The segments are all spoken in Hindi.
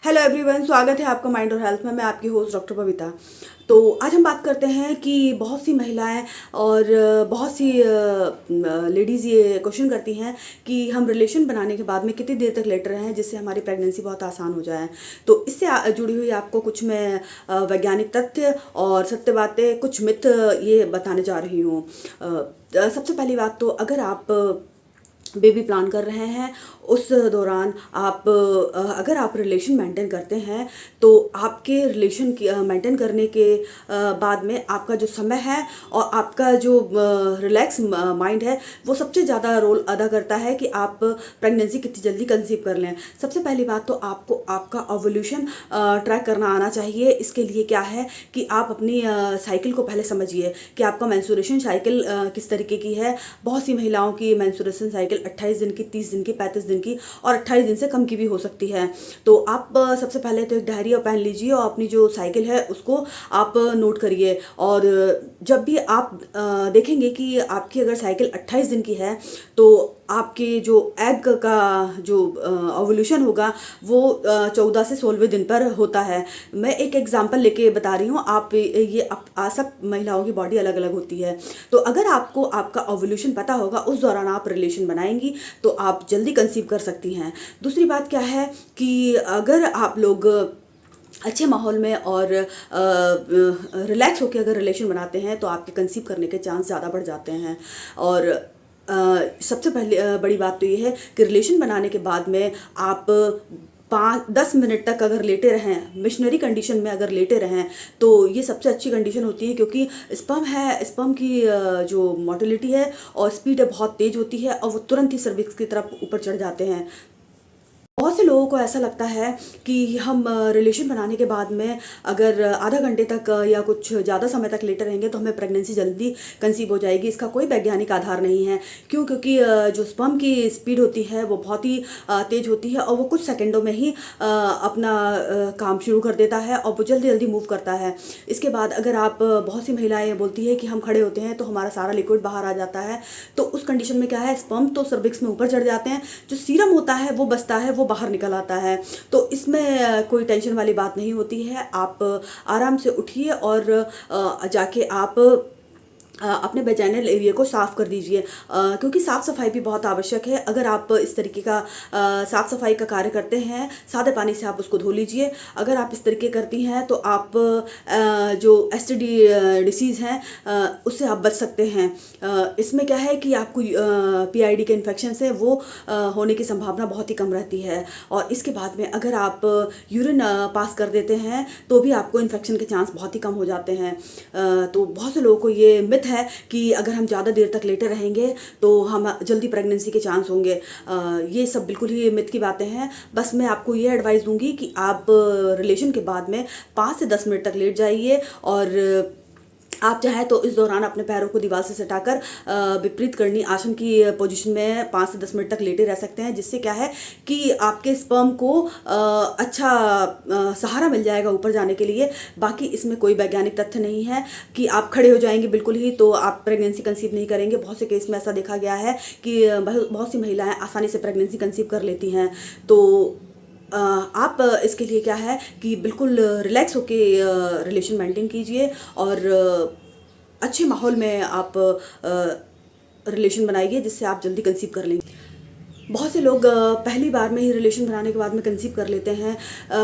हेलो एवरीवन, स्वागत है आपका माइंड और हेल्थ में। मैं आपकी होस्ट डॉक्टर बबीता। तो आज हम बात करते हैं कि बहुत सी महिलाएं और बहुत सी लेडीज़ ये क्वेश्चन करती हैं कि हम रिलेशन बनाने के बाद में कितनी देर तक लेट रहे हैं जिससे हमारी प्रेगनेंसी बहुत आसान हो जाए। तो इससे जुड़ी हुई आपको कुछ मैं वैज्ञानिक तथ्य और सत्य बातें, कुछ मिथ ये बताने जा रही हूँ। सबसे पहली बात तो अगर आप बेबी प्लान कर रहे हैं उस दौरान अगर आप रिलेशन मेंटेन करते हैं तो आपके रिलेशन की मेंटेन करने के बाद में आपका जो समय है और आपका जो रिलैक्स माइंड है वो सबसे ज़्यादा रोल अदा करता है कि आप प्रेगनेंसी कितनी जल्दी कंसीव कर लें। सबसे पहली बात तो आपको आपका ओवुलेशन ट्रैक करना आना चाहिए। इसके लिए क्या है कि आप अपनी साइकिल को पहले समझिए कि आपका मेंस्ट्रुएशन साइकिल किस तरीके की है। बहुत सी महिलाओं की मेंस्ट्रुएशन साइकिल 28 दिन की, 30 दिन की, 35 दिन की और 28 दिन से कम की भी हो सकती है। तो आप सबसे पहले तो एक डायरी और पेन लीजिए और अपनी जो साइकिल है उसको आप नोट करिए। और जब भी आप देखेंगे कि आपकी अगर साइकिल 28 दिन की है तो आपके जो एग का जो ओवुलेशन होगा वो 14 से 16वें दिन पर होता है। मैं एक एग्जांपल लेके बता रही हूँ। आप ये सब महिलाओं की बॉडी अलग अलग होती है। तो अगर आपको आपका ओवुलेशन पता होगा उस दौरान आप रिलेशन बनाएंगी तो आप जल्दी कंसीव कर सकती हैं। दूसरी बात क्या है कि अगर आप लोग अच्छे माहौल में और रिलैक्स होकर अगर रिलेशन बनाते हैं तो आपके कंसीव करने के चांस ज़्यादा बढ़ जाते हैं। और सबसे पहले बड़ी बात तो ये है कि रिलेशन बनाने के बाद में आप 5-10 मिनट तक अगर लेटे रहें, मिशनरी कंडीशन में अगर लेटे रहें तो ये सबसे अच्छी कंडीशन होती है, क्योंकि स्पर्म की जो मोटिलिटी है और स्पीड है बहुत तेज़ होती है और वो तुरंत ही सर्विक्स की तरफ ऊपर चढ़ जाते हैं। बहुत से लोगों को ऐसा लगता है कि हम रिलेशन बनाने के बाद में अगर आधा घंटे तक या कुछ ज़्यादा समय तक लेटे रहेंगे तो हमें प्रेगनेंसी जल्दी कंसीव हो जाएगी। इसका कोई वैज्ञानिक आधार नहीं है। क्योंकि जो स्पर्म की स्पीड होती है वो बहुत ही तेज़ होती है और वो कुछ सेकंडों में ही अपना काम शुरू कर देता है और वो जल्दी जल्दी मूव करता है। इसके बाद अगर आप बहुत सी महिलाएं बोलती है कि हम खड़े होते हैं तो हमारा सारा लिक्विड बाहर आ जाता है, तो उस कंडीशन में क्या है, स्पर्म तो सर्विक्स में ऊपर चढ़ जाते हैं, जो सीरम होता है वो बचता है, वो बाहर निकल आता है। तो इसमें कोई टेंशन वाली बात नहीं होती है। आप आराम से उठिए और जाके आप अपने वेजाइनल एरिया को साफ़ कर दीजिए, क्योंकि साफ़ सफाई भी बहुत आवश्यक है। अगर आप इस तरीके का साफ़ सफाई का कार्य करते हैं, सादे पानी से आप उसको धो लीजिए। अगर आप इस तरीके करती हैं तो आप जो एसटीडी डिसीज़ हैं उससे आप बच सकते हैं। इसमें क्या है कि आपको पीआईडी के इन्फेक्शन से वो होने की संभावना बहुत ही कम रहती है। और इसके बाद में अगर आप यूरिन पास कर देते हैं तो भी आपको इन्फेक्शन के चांस बहुत ही कम हो जाते हैं। तो बहुत से लोगों को ये मिथ है कि अगर हम ज़्यादा देर तक लेटे रहेंगे तो हम जल्दी प्रेगनेंसी के चांस होंगे। ये सब बिल्कुल ही मिथ की बातें हैं। बस मैं आपको ये एडवाइस दूंगी कि आप रिलेशन के बाद में 5 से 10 मिनट तक लेट जाइए और आप चाहें तो इस दौरान अपने पैरों को दीवार से सटाकर विपरीत करनी आसन की पोजीशन में 5 से 10 मिनट तक लेटे रह सकते हैं, जिससे क्या है कि आपके स्पर्म को अच्छा सहारा मिल जाएगा ऊपर जाने के लिए। बाकी इसमें कोई वैज्ञानिक तथ्य नहीं है कि आप खड़े हो जाएंगे बिल्कुल ही तो आप प्रेगनेंसी कंसीव नहीं करेंगे। बहुत से केस में ऐसा देखा गया है कि बहुत सी महिलाएं आसानी से प्रेगनेंसी कंसीव कर लेती हैं। तो आप इसके लिए क्या है कि बिल्कुल रिलैक्स होके रिलेशन मेंटेन कीजिए और अच्छे माहौल में आप रिलेशन बनाइए जिससे आप जल्दी कंसीव कर लेंगे। बहुत से लोग पहली बार में ही रिलेशन बनाने के बाद में कंसीव कर लेते हैं।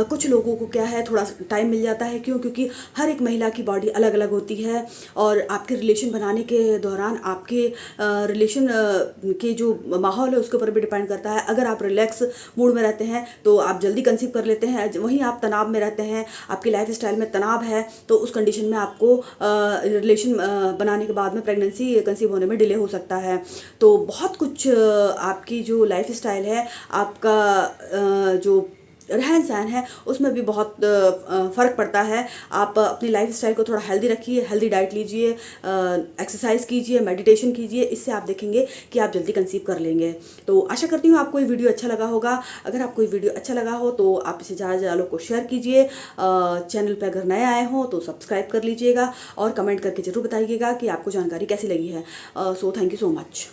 कुछ लोगों को क्या है, थोड़ा टाइम मिल जाता है। क्योंकि हर एक महिला की बॉडी अलग अलग होती है और आपके रिलेशन बनाने के दौरान आपके रिलेशन के जो माहौल है उसके ऊपर भी डिपेंड करता है। अगर आप रिलैक्स मूड में रहते हैं तो आप जल्दी कंसीव कर लेते हैं। वहीं आप तनाव में रहते हैं, आपकी लाइफ स्टाइल में तनाव है, तो उस कंडीशन में आपको रिलेशन बनाने के बाद में प्रेगनेंसी कंसीव होने में डिले हो सकता है। तो बहुत कुछ आपकी जो लाइफ स्टाइल है, आपका जो रहन सहन है उसमें भी बहुत फ़र्क पड़ता है। आप अपनी लाइफ स्टाइल को थोड़ा हेल्दी रखिए, हेल्दी डाइट लीजिए, एक्सरसाइज कीजिए, मेडिटेशन कीजिए। इससे आप देखेंगे कि आप जल्दी कंसीव कर लेंगे। तो आशा करती हूँ आपको ये वीडियो अच्छा लगा होगा। अगर आपको ये वीडियो अच्छा लगा हो तो आप इसे ज़्यादा से ज़्यादा लोग को शेयर कीजिए। चैनल पर अगर नए आए हों तो सब्सक्राइब कर लीजिएगा और कमेंट करके ज़रूर बताइएगा कि आपको जानकारी कैसी लगी है। So thank you so much.